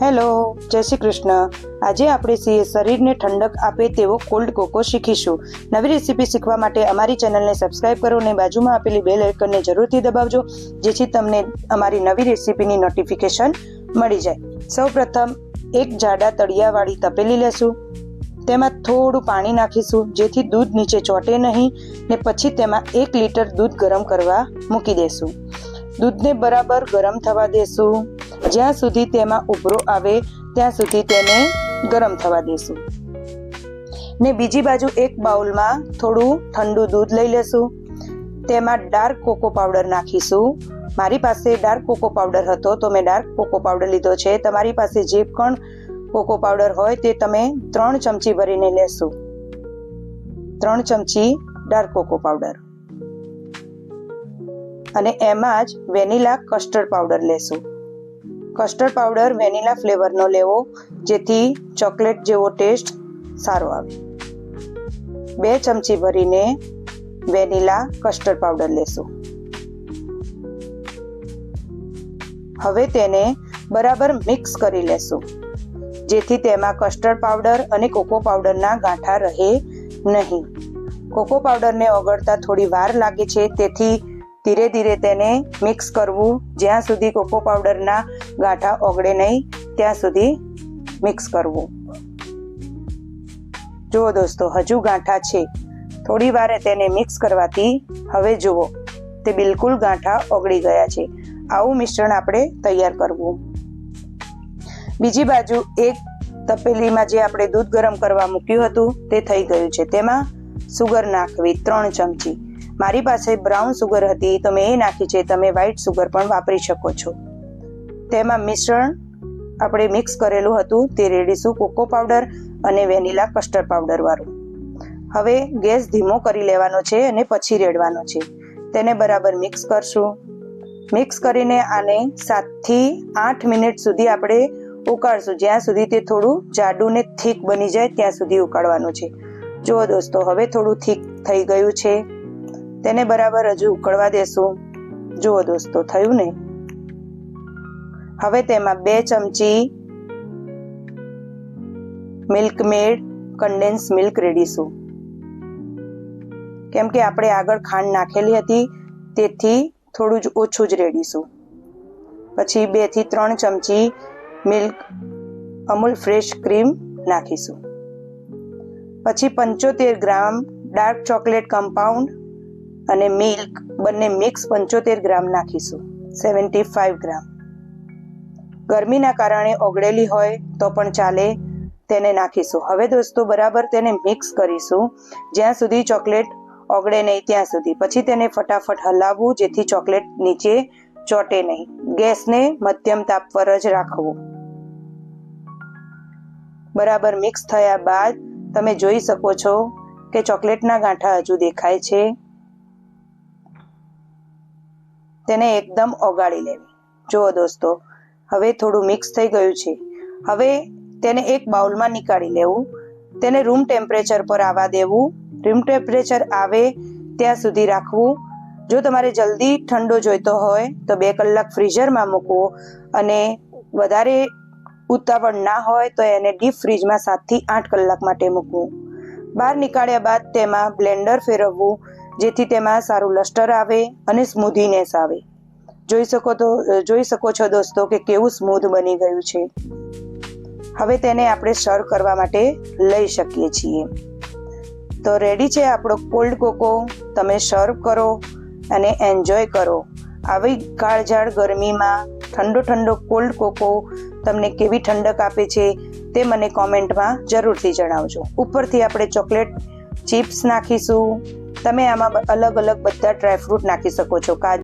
Hello, જય શ્રી કૃષ્ણ. આજે આપણે શરીરને ઠંડક આપે તેવો કોલ્ડ કોકો શીખીશું. નવી રેસીપી શીખવા માટે અમારી ચેનલને સબસ્ક્રાઇબ કરો અને બાજુમાં આપેલી બેલ આઇકનને જરૂરથી દબાવજો, જેથી તમને અમારી નવી રેસીપીની નોટિફિકેશન મળી જાય. સૌપ્રથમ એક જાડા તળિયાવાળી તપેલી લેશું. તેમાં થોડું પાણી નાખીશું, જેથી દૂધ નીચે ચોંટે નહીં, ને પછી તેમાં 1 લીટર દૂધ ગરમ કરવા મૂકી દેશું. દૂધને બરાબર ગરમ થવા દેશું. જ્યાં સુધી તેમાં ઉભરો આવે ત્યાં સુધી તેને ગરમ થવા દેશું. ને બીજી બાજુ એક બાઉલમાં થોડું ઠંડુ દૂધ લઈ લેશું. તેમાં ડાર્ક કોકો પાવડર નાખીશું. મારી પાસે ડાર્ક કોકો પાવડર હતો તો મેં ડાર્ક કોકો પાવડર લીધો છે. તમારી પાસે જે પણ કોકો પાવડર હોય તે તમે 3 ચમચી ભરીને લેશું. 3 ચમચી ડાર્ક કોકો પાવડર અને એમાં જ વેનીલા કસ્ટર્ડ પાવડર લેશું. કસ્ટર્ડ પાવડર વેનીલા ફ્લેવરનો લેવો, જેથી ચોકલેટ જેવો ટેસ્ટ સારો આવે. 2 ચમચી ભરીને વેનીલા કસ્ટર્ડ પાવડર લેશું. હવે તેને બરાબર મિક્સ કરી લેશું, જેથી તેમાં કસ્ટર્ડ પાવડર અને કોકો પાવડરના ગાંઠા રહે નહીં. કોકો પાવડરને ઓગળતા થોડી વાર લાગે છે, તેથી ધીરે ધીરે તેને મિક્સ કરવું. જ્યાં સુધી કોકો પાવડરના ગાંઠા ઓગળે નહીં ત્યાં સુધી મિક્સ કરવું. જુઓ દોસ્તો, હજુ ગાંઠા છે. થોડી વારે તેને મિક્સ કરવાથી હવે જુઓ તે બિલકુલ ગાંઠા ઓગળી ગયા છે. આવું મિશ્રણ આપણે તૈયાર કરવું. બીજી બાજુ એક તપેલીમાં જે આપણે દૂધ ગરમ કરવા મૂક્યું હતું તે થઈ ગયું છે. તેમાં સુગર નાખવી 3 ચમચી. મારી પાસે બ્રાઉન સુગર હતી તો મેં એ નાખી છે. તમે વ્હાઈટ સુગર પણ વાપરી શકો છો. તેમાં મિશ્રણ આપણે મિક્સ કરેલું હતું તે રેડીશું, કોકો પાવડર અને વેનીલા કસ્ટર્ડ પાવડર વાળું. હવે ગેસ ધીમો કરી લેવાનો છે અને પછી રેડવાનો છે. તેને બરાબર મિક્સ કરશું. મિક્સ કરીને આને 7 થી 8 મિનિટ સુધી આપણે ઉકાળશું. જ્યાં સુધી તે થોડું જાડું ને થીક બની જાય ત્યાં સુધી ઉકાળવાનું છે. જુઓ દોસ્તો, હવે થોડું થીક થઈ ગયું છે. તેને બરાબર હજુ ઉકળવા દેશું. જુઓ દોસ્તો, થયું ને. હવે તેમાં 2 ચમચી મિલ્ક મેડ કન્ડેન્સ મિલ્ક રેડીશું. કેમ કે આપણે આગળ ખાંડ નાખેલી હતી તેથી થોડું જ ઓછું જ રેડીશું. પછી 2 થી 3 ચમચી મિલ્ક અમૂલ ફ્રેશ ક્રીમ નાખીશું. પછી 75 ગ્રામ ડાર્ક ચોકલેટ કમ્પાઉન્ડ અને મિલ્ક બંને મિક્સ 75 ગ્રામ નાખીશું. 75 ગ્રામ. ગરમીના કારણે ઓગળેલી હોય તો પણ ચાલે, તેને નાખીશું. હવે દોસ્તો બરાબર તેને મિક્સ કરીશું જ્યાં સુધી ચોકલેટ ઓગળે નહીં ત્યાં સુધી. પછી તેને ફટાફટ હલાવવું, જેથી ચોકલેટ નીચે ચોંટે નહીં. ગેસને મધ્યમ તાપ પર જ રાખવો. બરાબર મિક્સ થયા બાદ તમે જોઈ શકો છો કે ચોકલેટના ગાંઠા હજુ દેખાય છે. તેને એકદમ ઓગાળી લેવી. જુઓ દોસ્તો, હવે થોડું મિક્સ થઈ ગયું છે. હવે તેને એક બાઉલમાં નીકાળી લેવું. તેને રૂમ ટેમ્પરેચર પર આવવા દેવું. રૂમ ટેમ્પરેચર આવે ત્યાં સુધી રાખવું. જો તમારે જલ્દી ઠંડો જોઈતો હોય તો 2 કલાક ફ્રીઝરમાં મૂકવો, અને વધારે ઉતાવળ ના હોય તો એને ડીપ ફ્રીજમાં 7 થી 8 કલાક માટે મૂકવું. બહાર નીકાળ્યા બાદ તેમાં બ્લેન્ડર ફેરવવું, જેથી તેમાં સારું લસ્ટર આવે અને સ્મૂધીનેસ આવે. જોઈ શકો છો દોસ્તો કે કેવું સ્મૂધ બની ગયું છે. હવે તેને આપણે સર્વ કરવા માટે લઈ શકીએ છીએ. તો રેડી છે આપણો કોલ્ડ કોકો. તમે સર્વ કરો અને એન્જોય કરો. આવી કાળઝાળ ગરમીમાં ઠંડો કોલ્ડ કોકો તમને કેવી ઠંડક આપે છે તે મને કોમેન્ટમાં જરૂરથી જણાવજો. ઉપરથી આપણે ચોકલેટ ચિપ્સ નાખીશું. તમે આમાં અલગ અલગ બધા ડ્રાયફ્રૂટ નાખી શકો છો. કાજુ